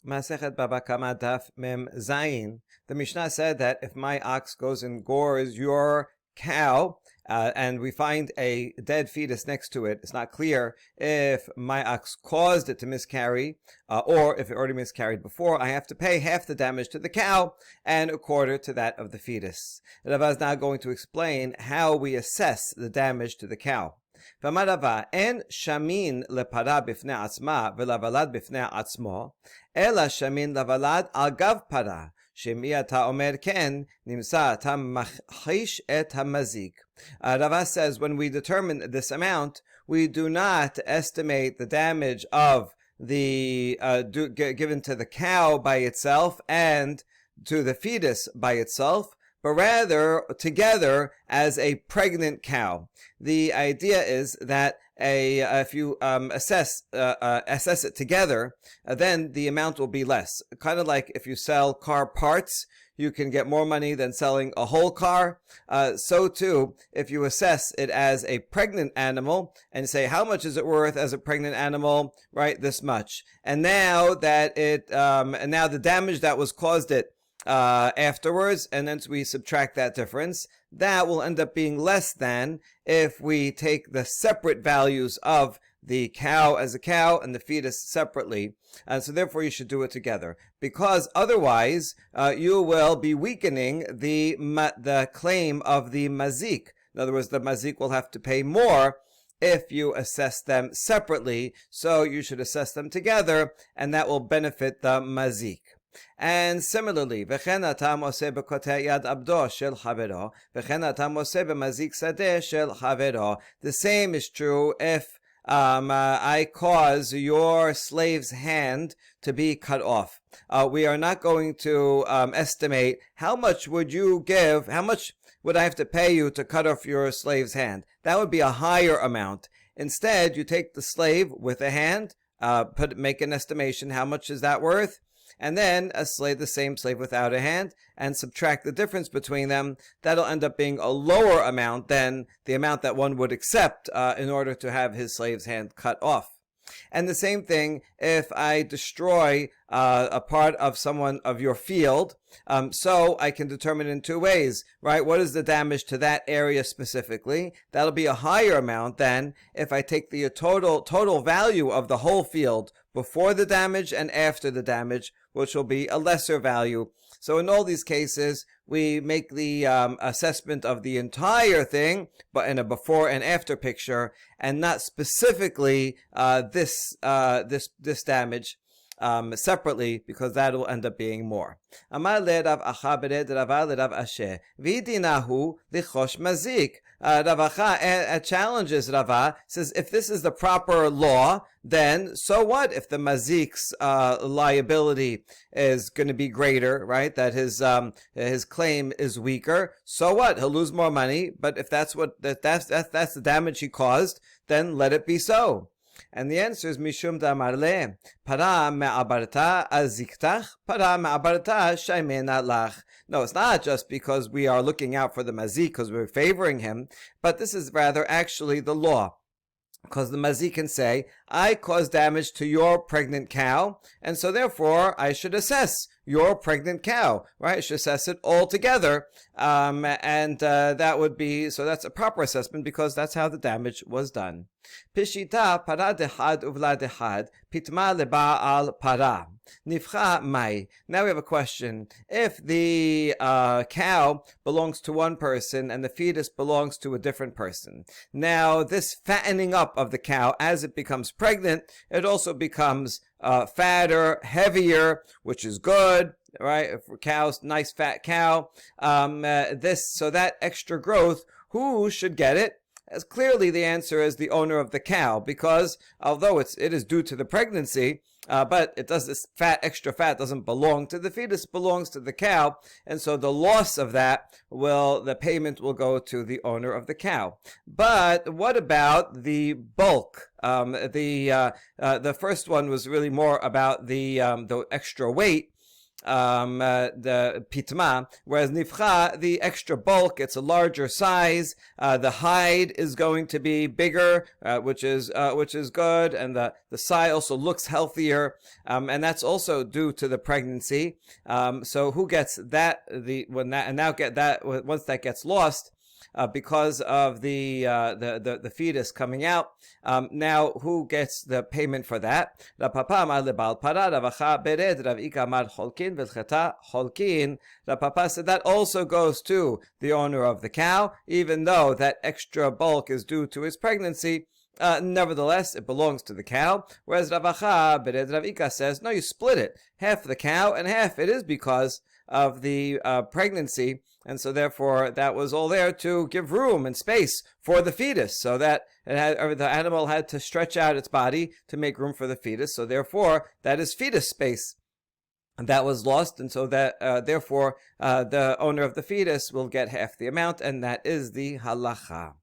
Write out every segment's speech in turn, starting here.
Masechet Baba Kama Daf Mem Zayin. The Mishnah said that if my ox goes and gores your cow, and we find a dead fetus next to it, it's not clear if my ox caused it to miscarry, or if it already miscarried before, I have to pay half the damage to the cow and a quarter to that of the fetus. Rava is now going to explain how we assess the damage to the cow. ואמר רבה, אין שמין לפרה בפני עצמה ולוולד בפני עצמו, אלא שמין לוולד על גב פרה, שמי אתה אומר כן, נמצא אתה מכחיש את המזיק. Rava says when we determine this amount, we do not estimate the damage of the given to the cow by itself and to the fetus by itself, but rather together as a pregnant cow. The idea is that if you assess it together, then the amount will be less. Kind of like if you sell car parts, you can get more money than selling a whole car. So too, if you assess it as a pregnant animal and say, how much is it worth as a pregnant animal? Right, this much. And now that now the damage that was caused it afterwards, and then we subtract that difference, that will end up being less than if we take the separate values of the cow as a cow and the fetus separately. And so therefore you should do it together, because otherwise you will be weakening the claim of the mazik. In other words, the mazik will have to pay more if you assess them separately, so you should assess them together, and that will benefit the mazik. And similarly, וכן אתה מוסה בקוטע יד עבדו של חברו, וכן אתה מוסה במזיק שדה של חברו. The same is true if I cause your slave's hand to be cut off. We are not going to estimate how much would you give, how much would I have to pay you to cut off your slave's hand. That would be a higher amount. Instead, you take the slave with a hand, make an estimation, how much is that worth? And then the same slave without a hand, and subtract the difference between them. That'll end up being a lower amount than the amount that one would accept in order to have his slave's hand cut off. And the same thing if I destroy a part of your field, so I can determine in two ways, right? What is the damage to that area specifically? That'll be a higher amount than if I take the total value of the whole field before the damage and after the damage, which will be a lesser value. So in all these cases, we make the assessment of the entire thing, but in a before and after picture, and not specifically this damage separately, because that will end up being more. Amar le Rav Acha bered Rava le Rav Ashe v'dinahu lichosh mazik. Rav Acha challenges Rava, says if this is the proper law, then so what if the mazik's liability is going to be greater, right? That his claim is weaker. So what? He'll lose more money. But if that's the damage he caused, then let it be so. And the answer is Mishum Damarle, Para me'abarta aziktach, para me'abarta shaymena lach. No, it's not just because we are looking out for the mazik because we're favoring him, but this is rather actually the law. Because the mazik can say, I caused damage to your pregnant cow, and so therefore I should assess your pregnant cow, right? I should assess it all together, that would be, so that's a proper assessment because that's how the damage was done. Pishita para dehad uvla dehad, pitma leba al para. Nifcha mai. Now we have a question. If the cow belongs to one person and the fetus belongs to a different person, now this fattening up of the cow as it becomes pregnant, it also becomes fatter, heavier, which is good, right? For cows, nice fat cow. So that extra growth, who should get it? As clearly the answer is the owner of the cow, because although it is due to the pregnancy, but this extra fat doesn't belong to the fetus, belongs to the cow, and so the loss of that the payment will go to the owner of the cow. But what about the bulk? The first one was really more about the extra weight. the pitma, whereas nifcha, the extra bulk, it's a larger size. The hide is going to be bigger, which is good, and the sai also looks healthier, and that's also due to the pregnancy. So who gets that? Once that gets lost, because of the fetus coming out. Now, who gets the payment for that? Rapapa said that also goes to the owner of the cow, even though that extra bulk is due to his pregnancy. Nevertheless, it belongs to the cow. Whereas Ravacha Bered Ravika says, no, you split it. Half the cow and half it is because of the pregnancy. And so therefore, that was all there to give room and space for the fetus, so that the animal had to stretch out its body to make room for the fetus. So therefore, that is fetus space. And that was lost, and so that therefore, the owner of the fetus will get half the amount, and that is the halacha.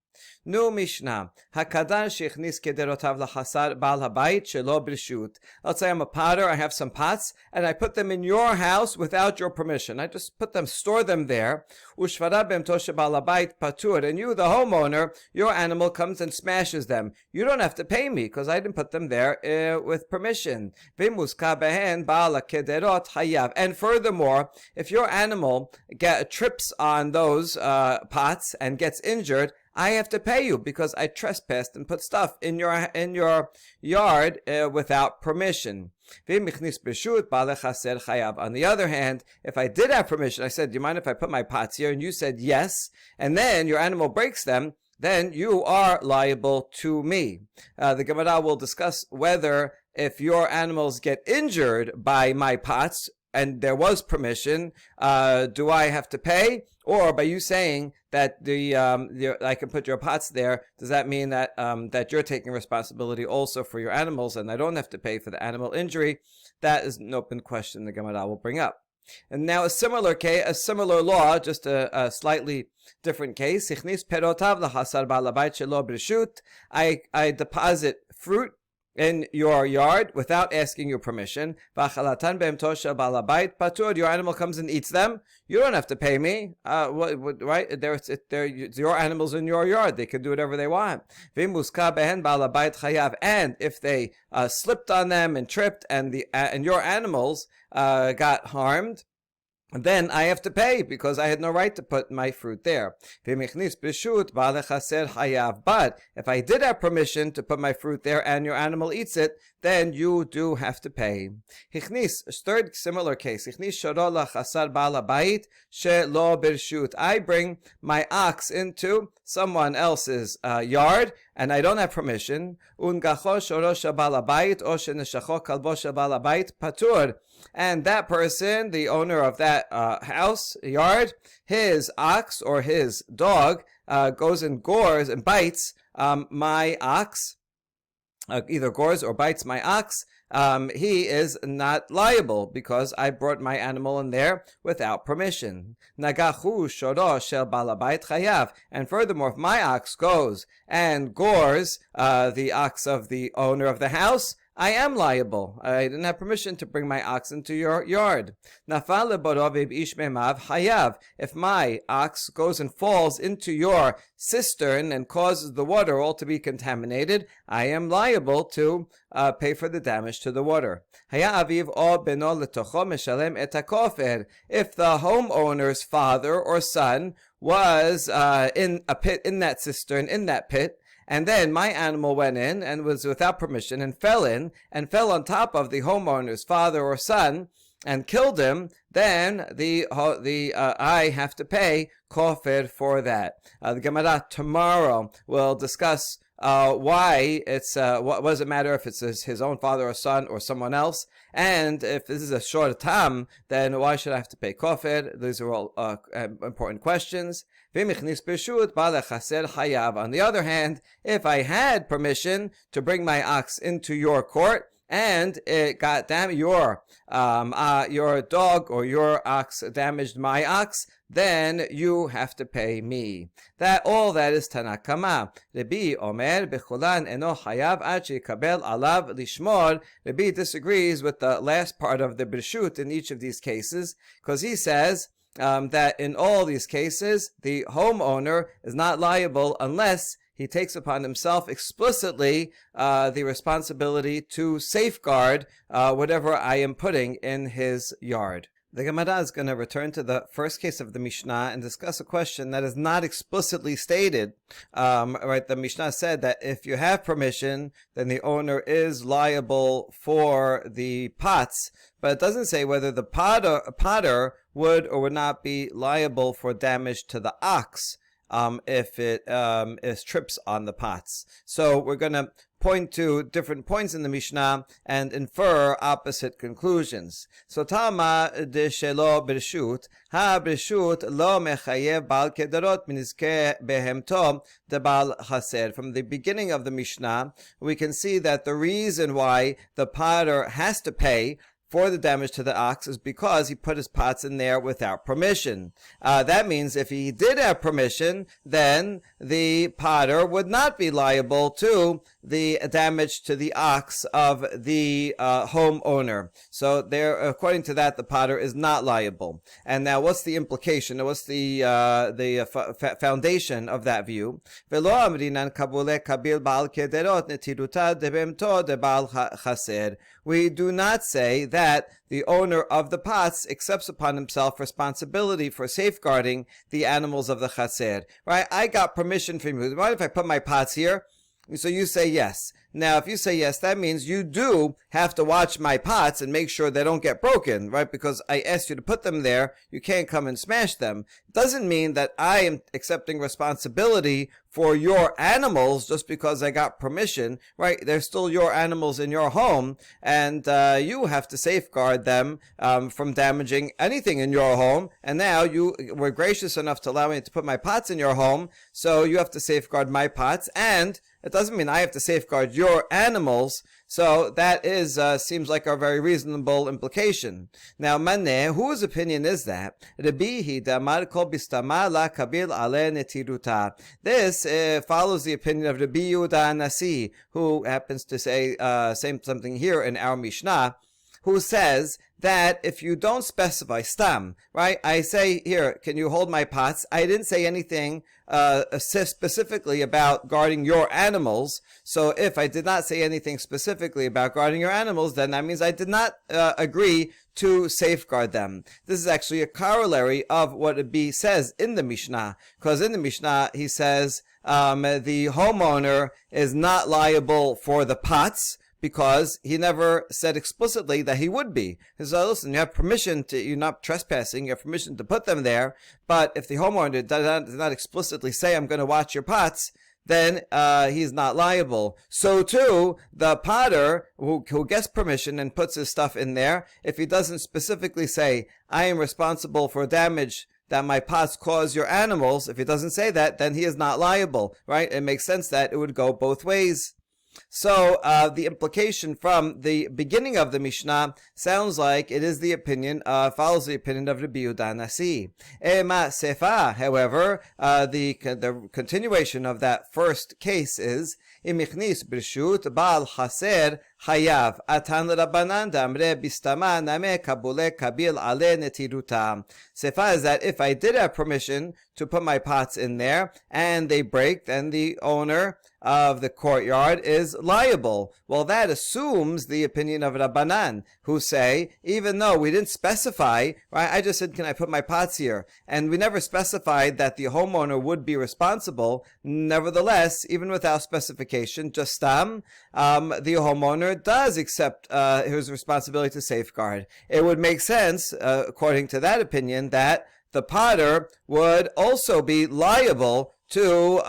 Nu Mishnah. Hakadar shechnis kederotav lachasar bal habayit shelo b'reshut. Let's say I'm a potter, I have some pots, and I put them in your house without your permission. I just store them there. Ushvara b'emto shebal habayit patur. And you, the homeowner, your animal comes and smashes them. You don't have to pay me, because I didn't put them there with permission. V'muska behen bal kederot hayav. And furthermore, if your animal trips on those pots and gets injured, I have to pay you because I trespassed and put stuff in your yard without permission. On the other hand, if I did have permission, I said, do you mind if I put my pots here? And you said yes, and then your animal breaks them, then you are liable to me. The Gemara will discuss whether if your animals get injured by my pots, and there was permission, do I have to pay? Or by you saying that I can put your pots there, does that mean that that you're taking responsibility also for your animals, and I don't have to pay for the animal injury? That is an open question the Gemara will bring up. And now a similar law, just a slightly different case. I deposit fruit in your yard without asking your permission. Your animal comes and eats them. You don't have to pay me. Right? Your animals in your yard. They can do whatever they want. And if they slipped on them and tripped, and your animals got harmed, then I have to pay because I had no right to put my fruit there. But if I did have permission to put my fruit there and your animal eats it, then you do have to pay. Third similar case. I bring my ox into someone else's yard and I don't have permission. And that person, the owner of that yard, his ox or his dog goes and gores and bites my ox, either gores or bites my ox, he is not liable because I brought my animal in there without permission. Nagachu shoro shel balabayit chayav. And furthermore, if my ox goes and gores the ox of the owner of the house, I am liable. I didn't have permission to bring my ox into your yard. If my ox goes and falls into your cistern and causes the water all to be contaminated, I am liable to pay for the damage to the water. If the homeowner's father or son was in that cistern, in that pit, and then my animal went in and was without permission and fell on top of the homeowner's father or son and killed him, then I have to pay kofir for that. The Gemara tomorrow will discuss why it's what does it matter if it's his own father or son or someone else, and if this is a short tam, then why should I have to pay kofir? These are all important questions. On the other hand, if I had permission to bring my ox into your court and it got your dog or your ox damaged my ox, then you have to pay me. All that is Tanakama. Rabbi Omer Bechulan eno chayav ad sheyikabel alav lishmor. Rabbi disagrees with the last part of the Breshut in each of these cases, because he says that in all these cases, the homeowner is not liable unless he takes upon himself explicitly the responsibility to safeguard whatever I am putting in his yard. The Gemara is going to return to the first case of the Mishnah and discuss a question that is not explicitly stated. The Mishnah said that if you have permission, then the owner is liable for the pots, but it doesn't say whether the potter would or would not be liable for damage to the ox if it trips on the pots. So we're going to point to different points in the Mishnah and infer opposite conclusions. So Tama de shelo breshut, ha breshut lo mechayev bal kedarot minizke behemto de bal chaser. From the beginning of the Mishnah, we can see that the reason why the potter has to pay for the damage to the ox is because he put his pots in there without permission. That means if he did have permission, then the potter would not be liable to the damage to the ox of the homeowner. So there, according to that, the potter is not liable. And now what's the implication? What's the foundation of that view? We do not say that the owner of the pots accepts upon himself responsibility for safeguarding the animals of the chaser. Right? I got permission from you. Mind if I put my pots here? So you say yes. Now, if you say yes, that means you do have to watch my pots and make sure they don't get broken, right? Because I asked you to put them there. You can't come and smash them. It doesn't mean that I am accepting responsibility for your animals just because I got permission, right? They're still your animals in your home, and you have to safeguard them from damaging anything in your home. And now you were gracious enough to allow me to put my pots in your home, so you have to safeguard my pots, and it doesn't mean I have to safeguard your animals. So that is seems like a very reasonable implication. Now, Maneh, whose opinion is that? This follows the opinion of Rabbi Yehuda Nasi, who happens to say something here in our Mishnah, who says that if you don't specify stam, right? I say here, can you hold my pots? I didn't say anything specifically about guarding your animals. So if I did not say anything specifically about guarding your animals, then that means I did not agree to safeguard them. This is actually a corollary of what Rabbi says in the Mishnah, because in the Mishnah he says the homeowner is not liable for the pots, because he never said explicitly that he would be. He said, listen, you have permission to, you're not trespassing, you have permission to put them there, but if the homeowner does not explicitly say, I'm going to watch your pots, then he's not liable. So too, the potter who gets permission and puts his stuff in there, if he doesn't specifically say, I am responsible for damage that my pots cause your animals, if he doesn't say that, then he is not liable, right? It makes sense that it would go both ways. So the implication from the beginning of the Mishnah sounds like it is the opinion, follows the opinion of Rabbi Yehuda Nasi. Ema Sefa, however, the continuation of that first case is Imichnis Brishut Baal Chaser Hayav Atan Rabbanan Damre Bistama Name Kabule Kabil Ale Netiruta. Sefa is that if I did have permission to put my pots in there and they break, then the owner of the courtyard is liable. Well, that assumes the opinion of Rabbanan, who say, even though we didn't specify, right, I just said, can I put my pots here? And we never specified that the homeowner would be responsible. Nevertheless, even without specification, just the homeowner does accept his responsibility to safeguard. It would make sense, according to that opinion, that the potter would also be liable to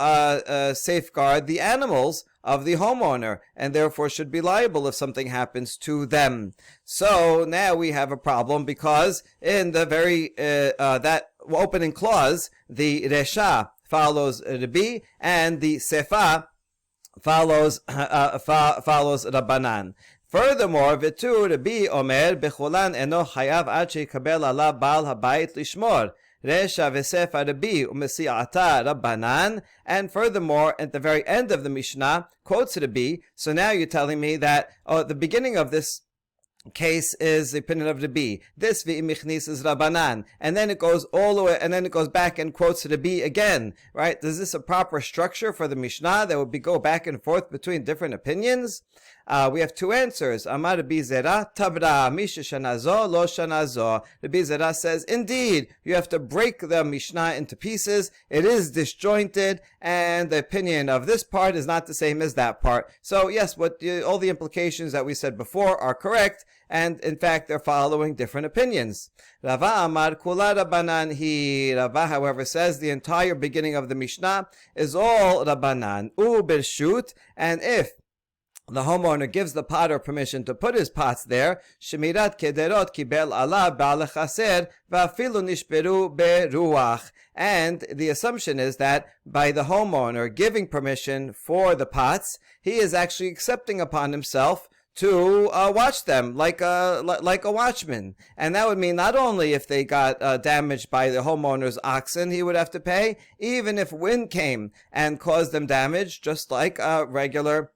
safeguard the animals of the homeowner, and therefore should be liable if something happens to them. So now we have a problem, because in the very that opening clause, the Resha follows Rabbi, and the Sefa follows Rabbanan. Furthermore, Vitu Rabbi Omer Bechulan Eno Chayav Ad Sheikabel Ala Baal Habayit Lishmor. Resha v'sefa Rabbi u'mesi'ata Rabbanan. And furthermore, at the very end of the Mishnah, quotes Rabbi. So now you're telling me that the beginning of this case is the opinion of Rabbi. This v'imichnis is Rabbanan, and then it goes all the way, and then it goes back and quotes Rabbi again. Right? Is this a proper structure for the Mishnah that would go back and forth between different opinions? We have two answers. Amar Rabbi Zera Tabra Misha Shanazo Lo Shanazo. Rabbi Zera says, indeed, you have to break the Mishnah into pieces. It is disjointed, and the opinion of this part is not the same as that part. So yes, all the implications that we said before are correct, and in fact, they're following different opinions. Rava Amar Kula Rabbanan Hi. Rava, however, says the entire beginning of the Mishnah is all Rabbanan. U Bershut, and if the homeowner gives the potter permission to put his pots there, Shemirat kederot kibel ala ba'al chaser va'afilu nishberu beruach. And the assumption is that by the homeowner giving permission for the pots, he is actually accepting upon himself to watch them like a watchman. And that would mean not only if they got damaged by the homeowner's oxen, he would have to pay, even if wind came and caused them damage, just like a regular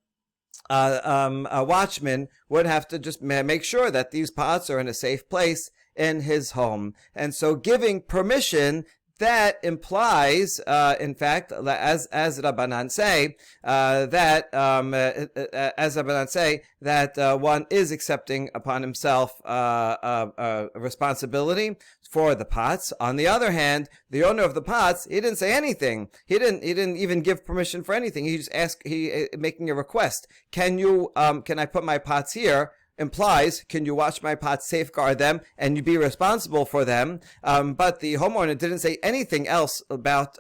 a watchman would have to just make sure that these pots are in a safe place in his home. And so giving permission, that implies, in fact, as Rabbanan say, that one is accepting upon himself responsibility for the pots. On the other hand, the owner of the pots, he didn't say anything. He didn't even give permission for anything. He just asked, making a request. Can I put my pots here? Implies, can you watch my pots, safeguard them, and you be responsible for them? But the homeowner didn't say anything else about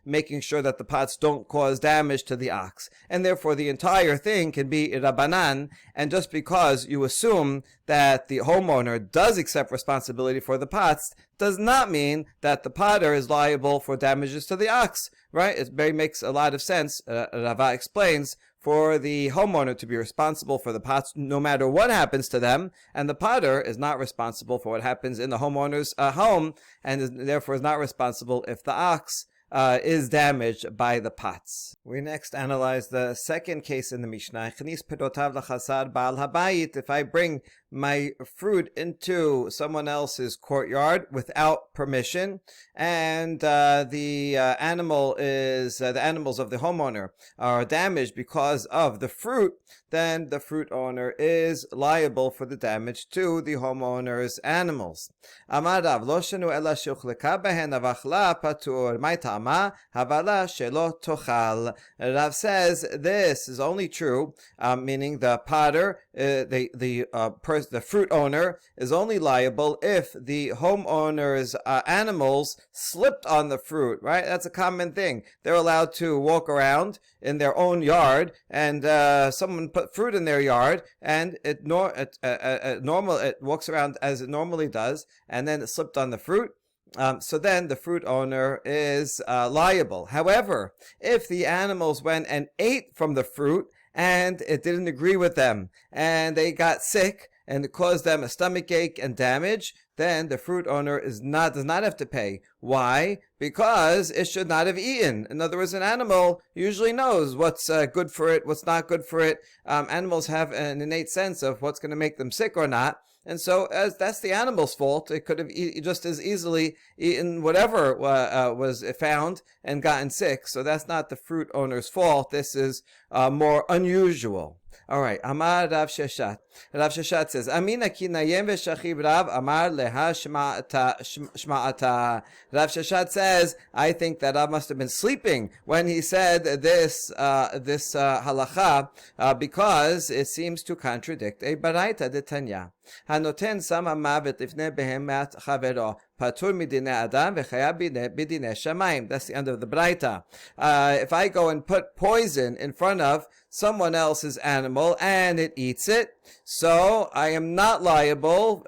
making sure that the pots don't cause damage to the ox. And therefore, the entire thing can be Rabbanan, and just because you assume that the homeowner does accept responsibility for the pots, does not mean that the potter is liable for damages to the ox, right? It very makes a lot of sense, Rava explains, for the homeowner to be responsible for the pots no matter what happens to them, and the potter is not responsible for what happens in the homeowner's home, and therefore is not responsible if the ox is damaged by the pots. We next analyze the second case in the Mishnah. If I bring my fruit into someone else's courtyard without permission, and the animals of the homeowner are damaged because of the fruit, then the fruit owner is liable for the damage to the homeowner's animals. Amarav lo shenu ela sheuchleka behen avachla patur my tama havala shelo tochal. Rav says this is only true, meaning the potter, the fruit owner is only liable if the homeowner's animals slipped on the fruit, right? That's a common thing. They're allowed to walk around in their own yard, and someone put fruit in their yard, and it walks around as it normally does, and then it slipped on the fruit. So then the fruit owner is liable. However, if the animals went and ate from the fruit and it didn't agree with them, and they got sick, and it caused them a stomach ache and damage, then the fruit owner does not have to pay. Why? Because it should not have eaten. In other words, an animal usually knows what's good for it, what's not good for it. Animals have an innate sense of what's going to make them sick or not. And so, as that's the animal's fault, it could have just as easily eaten whatever was found and gotten sick. So that's not the fruit owner's fault. This is more unusual. All right. Amar Rav Sheshat. Rav Sheshat says, Amina ki nayem v'shachib Rav Amar leha shma'ata. Rav Sheshat says, I think that Rav must have been sleeping when he said this halacha, because it seems to contradict a baraita de Tanya. Hanoten sama mavet lifnei behemat chavero. Patur midine adam v'chaya bidine shamayim. That's the end of the Braita. If I go and put poison in front of someone else's animal and it eats it, so I am not liable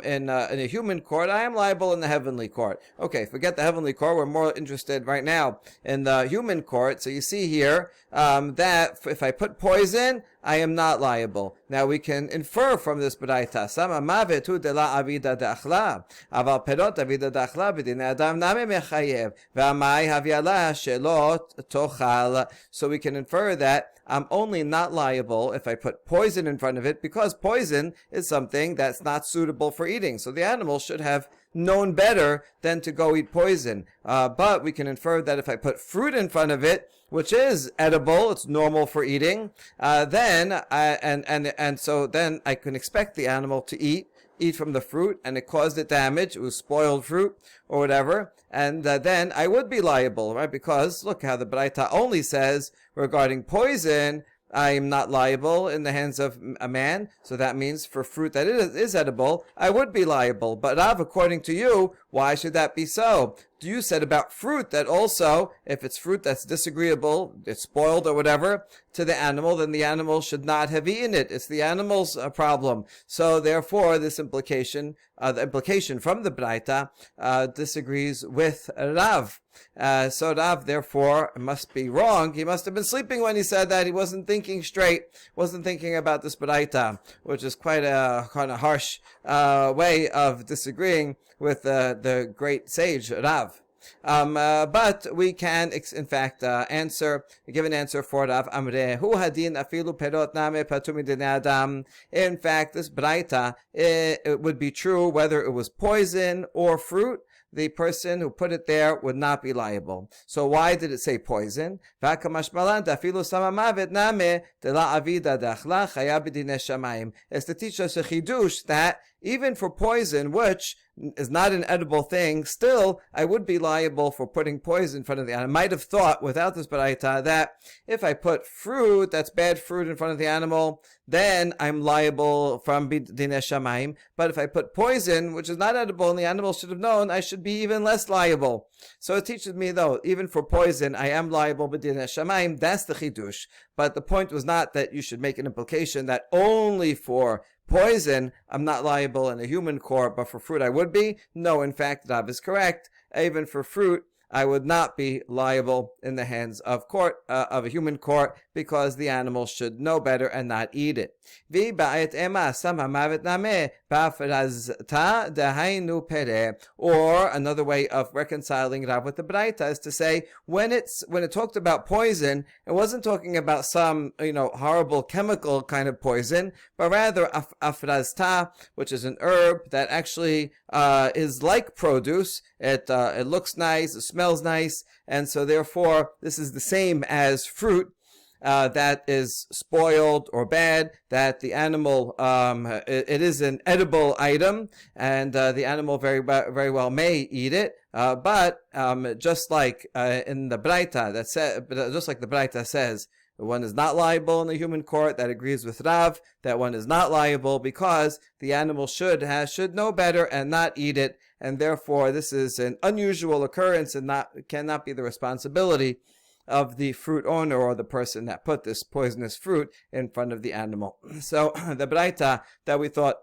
in a human court. I am liable in the heavenly court. Okay, forget the heavenly court. We're more interested right now in the human court. So you see here that if I put poison, I am not liable. Now we can infer from this Braita, Sama mavet hu de la avida da'achla, aval perot avida da'achla b'dinei adam name mechayev, ve'amai havyala shelot tochal. So we can infer that I'm only not liable if I put poison in front of it, because poison is something that's not suitable for eating. So the animal should have known better than to go eat poison. But we can infer that if I put fruit in front of it, which is edible, it's normal for eating, so then I can expect the animal to eat from the fruit, and it caused it damage, it was spoiled fruit or whatever, and then I would be liable, right? Because look how the Braita only says regarding poison, I am not liable in the hands of a man, so that means for fruit that is edible, I would be liable. But Rav, according to you, why should that be so? You said about fruit that also, if it's fruit that's disagreeable, it's spoiled or whatever, to the animal, then the animal should not have eaten it. It's the animal's problem. So therefore, this implication, the implication from the Braita, disagrees with Rav. So Rav, therefore, must be wrong. He must have been sleeping when he said that. He wasn't thinking straight, wasn't thinking about this Braita, which is quite a kind of harsh way of disagreeing with the great sage Rav. But we can, in fact, give an answer for Rav Amre. Hu hadin afilu perot name patumi din adam. In fact, this Braita, it would be true whether it was poison or fruit. The person who put it there would not be liable. So why did it say poison? It's to teach us a chidush that even for poison, which is not an edible thing, still I would be liable for putting poison in front of the animal. I might have thought without this Baraita that if I put fruit, that's bad fruit, in front of the animal, then I'm liable from Dinei Shamayim. But if I put poison, which is not edible, and the animal should have known, I should be even less liable. So it teaches me, though, even for poison, I am liable b'Dinei Shamayim. That's the chidush. But the point was not that you should make an implication that only for poison I'm not liable in a human court, but for fruit I would be. No, in fact, Rav is correct. Even for fruit, I would not be liable in the hands of a human court, because the animal should know better and not eat it. Or another way of reconciling Rav with the Braita is to say, when it talked about poison, it wasn't talking about some horrible chemical kind of poison, but rather afrazta, which is an herb that actually is like produce. It looks nice, it smells nice, and so therefore this is the same as fruit that is spoiled or bad, that the animal, it is an edible item, and the animal very well may eat it, but just like in the Braita, just like the Braita says, one is not liable in the human court, that agrees with Rav, that one is not liable because the animal should know better and not eat it, and therefore this is an unusual occurrence and cannot be the responsibility of the fruit owner or the person that put this poisonous fruit in front of the animal. So the Braita that we thought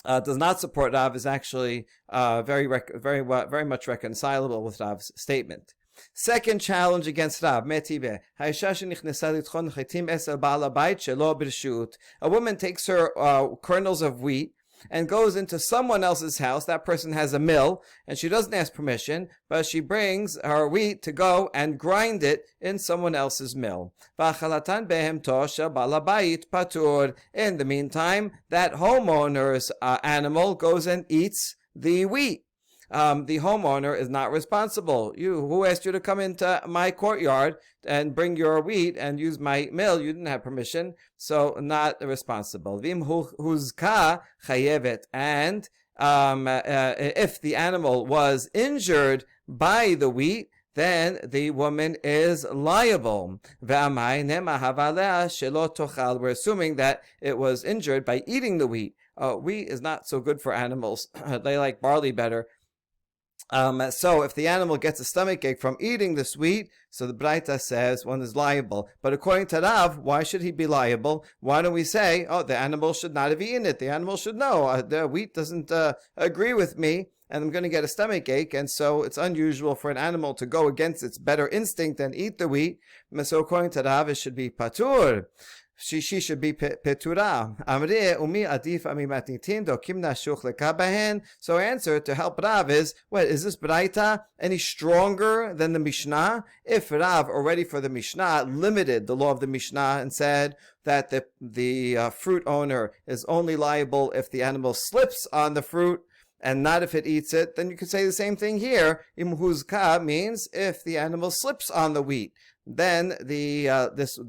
does not support Rav is actually very much reconcilable with Rav's statement. Second challenge against Rav, a woman takes her kernels of wheat and goes into someone else's house. That person has a mill, and she doesn't ask permission, but she brings her wheat to go and grind it in someone else's mill. In the meantime, that homeowner's animal goes and eats the wheat. The homeowner is not responsible. Who asked you to come into my courtyard and bring your wheat and use my mill? You didn't have permission, so not responsible. Vim huzka chayevet. And if the animal was injured by the wheat, then the woman is liable. We're assuming that it was injured by eating the wheat. Wheat is not so good for animals. They like barley better. So if the animal gets a stomachache from eating this wheat, so the Braita says one is liable. But according to Rav, why should he be liable? Why don't we say, the animal should not have eaten it? The animal should know, the wheat doesn't agree with me, and I'm going to get a stomachache, and so it's unusual for an animal to go against its better instinct and eat the wheat. So according to Rav, it should be patur. she should be petura. Amre umi adif ami matnitin dokim nashuch lekabahen. So answer to help Rav is, what, is this Braita any stronger than the Mishnah? If Rav already for the Mishnah limited the law of the Mishnah and said that the fruit owner is only liable if the animal slips on the fruit and not if it eats it, then you could say the same thing here. Im huzka means if the animal slips on the wheat, then the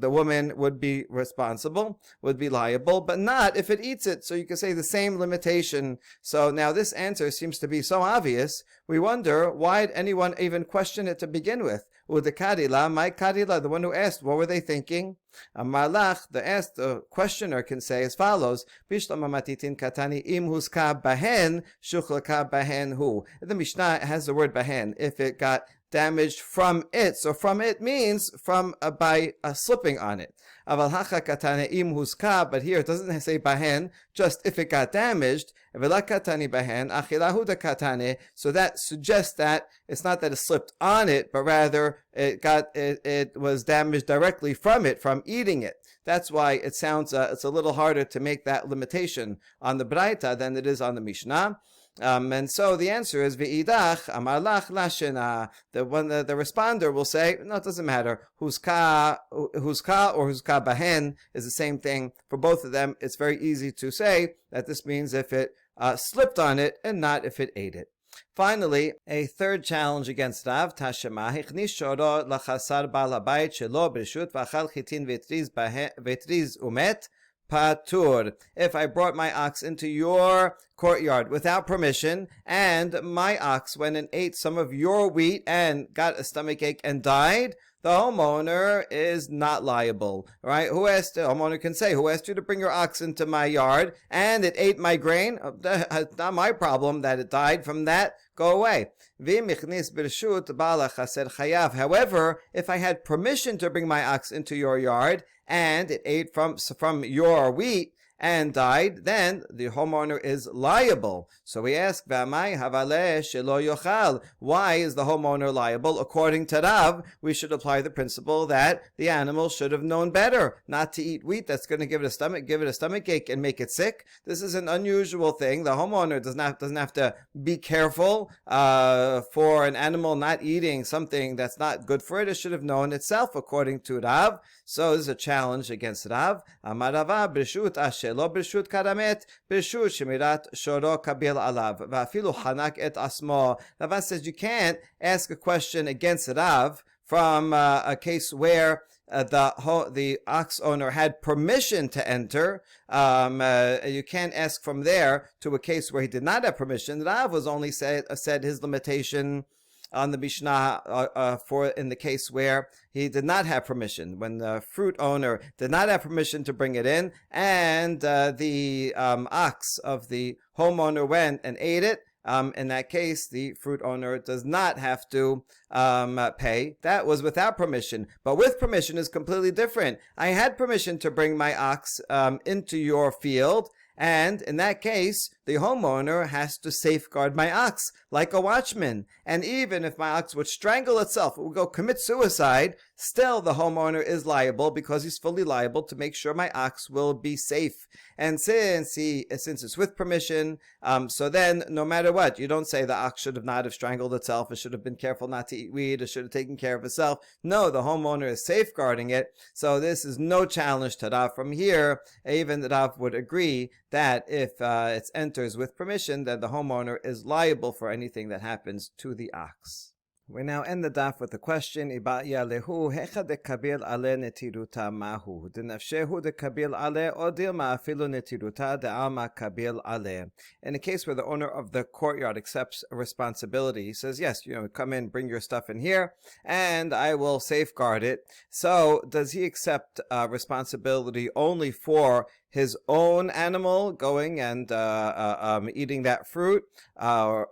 woman would be responsible, would be liable, but not if it eats it. So you can say the same limitation. So now this answer seems to be so obvious, we wonder why did anyone even question it to begin with? Udekadila, my kadila, the one who asked, what were they thinking? Amalach, the questioner can say as follows: Bishlamamatitin katani im huska bahen shuchlaka bahen hu. The Mishnah has the word bahen. If it got damaged from it, so from it means from by slipping on it. Aval hacha katane im huska, but here it doesn't say bahen, just if it got damaged. Vela katani bahen achilahu da katane. So that suggests that it's not that it slipped on it, but rather it was damaged directly from it, from eating it. That's why it sounds it's a little harder to make that limitation on the Braita than it is on the Mishnah. And so the answer is ve'idach amalach lashena. The responder will say, no, it doesn't matter. Huska or huska bahen is the same thing. For both of them, it's very easy to say that this means if it slipped on it and not if it ate it. Finally, a third challenge against Rav. Tashema hichnis shoro lachasar bal habayit shelo b'reshut v'achal chitin v'triz umet patur. If I brought my ox into your courtyard without permission, and my ox went and ate some of your wheat and got a stomachache and died, the homeowner is not liable, right? The homeowner can say, who asked you to bring your ox into my yard and it ate my grain? It's not my problem that it died from that. Go away. However, if I had permission to bring my ox into your yard and it ate from your wheat and died, then the homeowner is liable. So we ask, why is the homeowner liable? According to Rav, we should apply the principle that the animal should have known better not to eat wheat that's going to give it a stomachache and make it sick. This is an unusual thing. The homeowner doesn't have to be careful for an animal not eating something that's not good for it. It should have known itself, according to Rav. So this is a challenge against Rav. Amarava brishut ashelo brishut karamet brishut shemirat shoro kabil alav va'afilu hanak et asmo. Rav says you can't ask a question against Rav from a case where the ox owner had permission to enter. You can't ask from there to a case where he did not have permission. Rav was only said his limitation on the Mishnah for in the case where he did not have permission, when the fruit owner did not have permission to bring it in, and the ox of the homeowner went and ate it. In that case, the fruit owner does not have to pay. That was without permission. But with permission is completely different. I had permission to bring my ox into your field, and in that case, the homeowner has to safeguard my ox like a watchman. And even if my ox would strangle itself, it would go commit suicide, still the homeowner is liable because he's fully liable to make sure my ox will be safe. And since it's with permission, so then no matter what, you don't say the ox should have not have strangled itself, it should have been careful not to eat weed, it should have taken care of itself. No, the homeowner is safeguarding it. So this is no challenge to Rav. From here, even the Rav would agree that if it enters with permission, then the homeowner is liable for anything that happens to the ox. We now end the daf with the question: Ibaya lehu hecha dekabil ale netiruta mahu denafshehu dekabil ale or dilma afilu netiruta de'alma kabil ale. In a case where the owner of the courtyard accepts a responsibility, he says, "Yes, come in, bring your stuff in here, and I will safeguard it." So, does he accept responsibility only for his own animal going and eating that fruit, or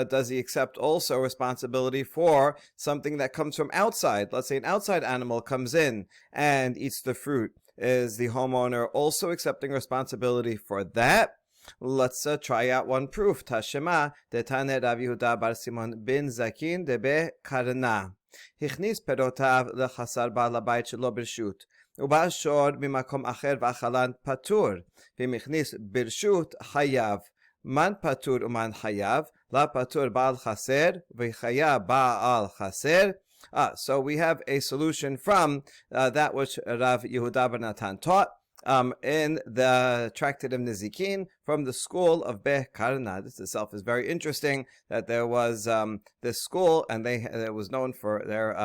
does he accept also responsibility for something that comes from outside? Let's say an outside animal comes in and eats the fruit. Is the homeowner also accepting responsibility for that? Let's try out one proof. Tashema detane Rav Yehuda bar Simon bin Zakin debe karna hichnis perotav lechasar bal habayit shelo b'reshut. ובא שור ממקום אחר ואכלן פטור, ואם הכניס ברשות חייב. מן פטור ומן חייב, לא פטור בעל חסר, וחייב בעל חסר. So we have a solution from that which Rav Yehuda ben Natan taught in the Tractate of Nezikin from the school of Beh Karna. This itself is very interesting that there was this school, and it was known for their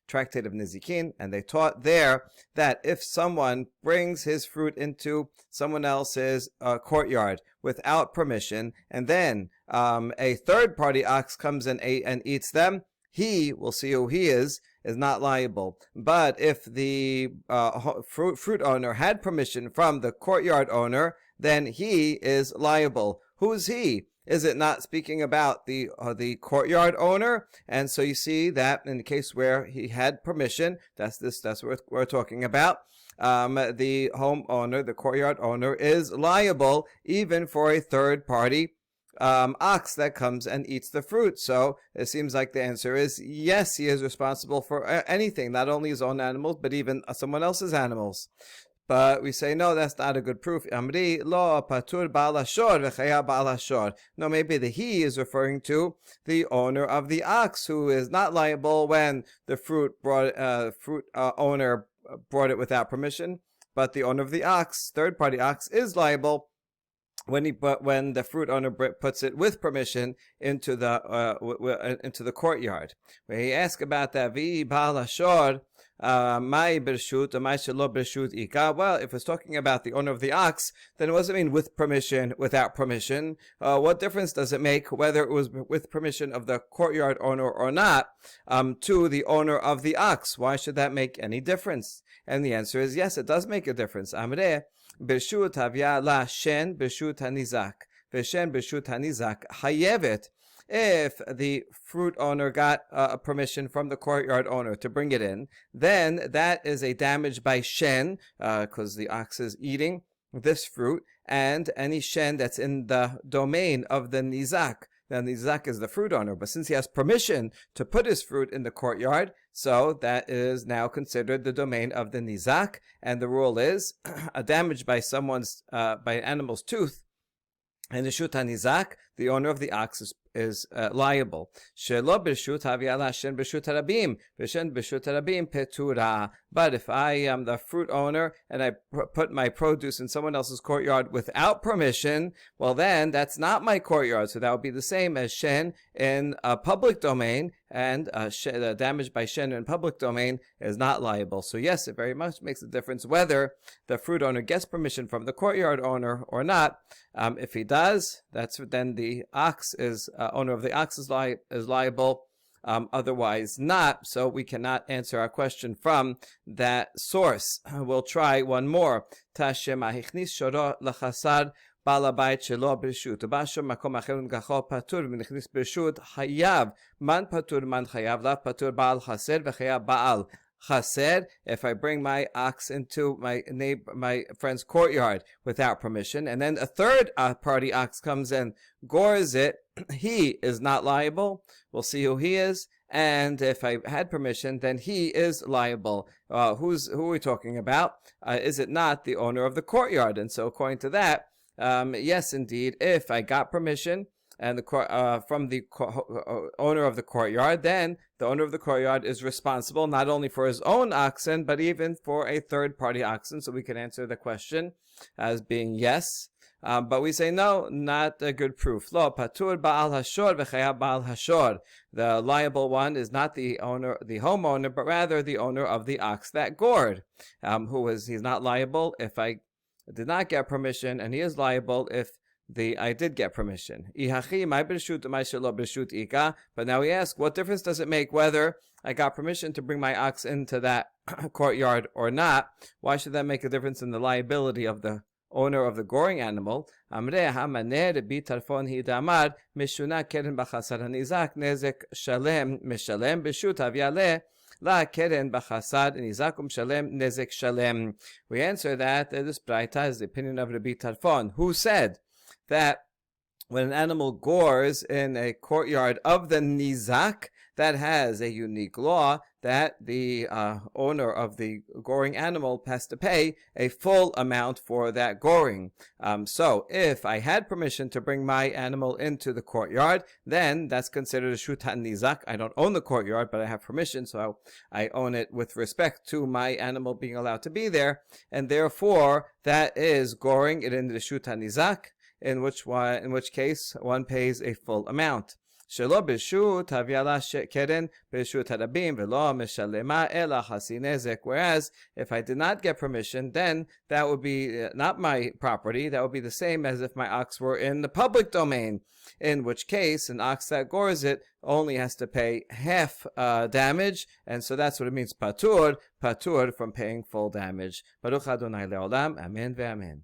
Tractate of Nezikin, and they taught there that if someone brings his fruit into someone else's courtyard without permission, and then a third-party ox comes in and eats them, he, we'll see who he is not liable. But if the fruit owner had permission from the courtyard owner, then he is liable. Who's he? Is it not speaking about the courtyard owner? And so you see that in the case where he had permission, that's what we're talking about. The homeowner, the courtyard owner, is liable even for a third party ox that comes and eats the fruit. So it seems like the answer is yes, he is responsible for anything, not only his own animals, but even someone else's animals. But we say, no, that's not a good proof. Amri lo patur ba'al hashor v'chaya ba'al hashor. No, maybe the he is referring to the owner of the ox, who is not liable when the fruit owner brought it without permission, but the owner of the ox, third-party ox, is liable when the fruit owner puts it with permission into the courtyard. Where he asks about that, vi ba'al hashor, my bershut or my shelo bershut ika. Well, if it's talking about the owner of the ox, then what does it mean with permission, without permission? What difference does it make whether it was with permission of the courtyard owner or not to the owner of the ox? Why should that make any difference? And the answer is yes, it does make a difference. Amreh bershut havya la shen bershut hanizak v'shen bershut hanizak hayevet. If the fruit owner got permission from the courtyard owner to bring it in, then that is a damage by shen, because the ox is eating this fruit, and any shen that's in the domain of the nizak. Now, the nizak is the fruit owner, but since he has permission to put his fruit in the courtyard, so that is now considered the domain of the nizak, and the rule is a damage by by an animal's tooth, and the shut hanizak, the owner of the ox is liable. Shelo b'shut havya la shen b'shut harabim, v'shen b'shut harabim petura. But if I am the fruit owner and I put my produce in someone else's courtyard without permission, well then that's not my courtyard. So that would be the same as shen in a public domain, and damage by shen in public domain is not liable. So yes, it very much makes a difference whether the fruit owner gets permission from the courtyard owner or not. If he does, then the ox is owner of the ox is liable. Otherwise not. So we cannot answer our question from that source. We'll try one more. Tashem ahichnis shoro lachasar balabait shelo b'reshut. Ubasho makom acher ungachol patur v'nichnis b'reshut hayav. Man patur man chayav. La patur baal chaser v'chayav baal chaser. If I bring my ox into my friend's courtyard without permission, and then a third party ox comes and gores it, he is not liable. We'll see who he is. And if I had permission, then he is liable. Who are we talking about? Is it not the owner of the courtyard? And so according to that, yes, indeed, if I got permission and from the owner of the courtyard, then the owner of the courtyard is responsible not only for his own oxen, but even for a third-party oxen. So we can answer the question as being yes. But we say no, not a good proof. Lo patur ba'al hashor v'chayav ba'al hashor. The liable one is not the owner, the homeowner, but rather the owner of the ox that gored. He's not liable if I did not get permission, and he is liable if I did get permission. But now we ask, what difference does it make whether I got permission to bring my ox into that courtyard or not? Why should that make a difference in the liability of the owner of the goring animal? We answer that this braita is the opinion of Rabbi Tarfon, who said that when an animal gores in a courtyard of the nizak, that has a unique law that the owner of the goring animal has to pay a full amount for that goring. So if I had permission to bring my animal into the courtyard, then that's considered a shut nizak. I don't own the courtyard, but I have permission, so I own it with respect to my animal being allowed to be there, and therefore that is goring it into the shut nizak, in which case one pays a full amount. שלא ברשות הביא לה קרן ברשות הרבים ולא משלמה אלא חצי נזק. Whereas if I did not get permission, then that would be not my property. That would be the same as if my ox were in the public domain, in which case an ox that gores it only has to pay half damage, and so that's what it means patur from paying full damage. Baruch Adonai le'olam, amen ve'amen.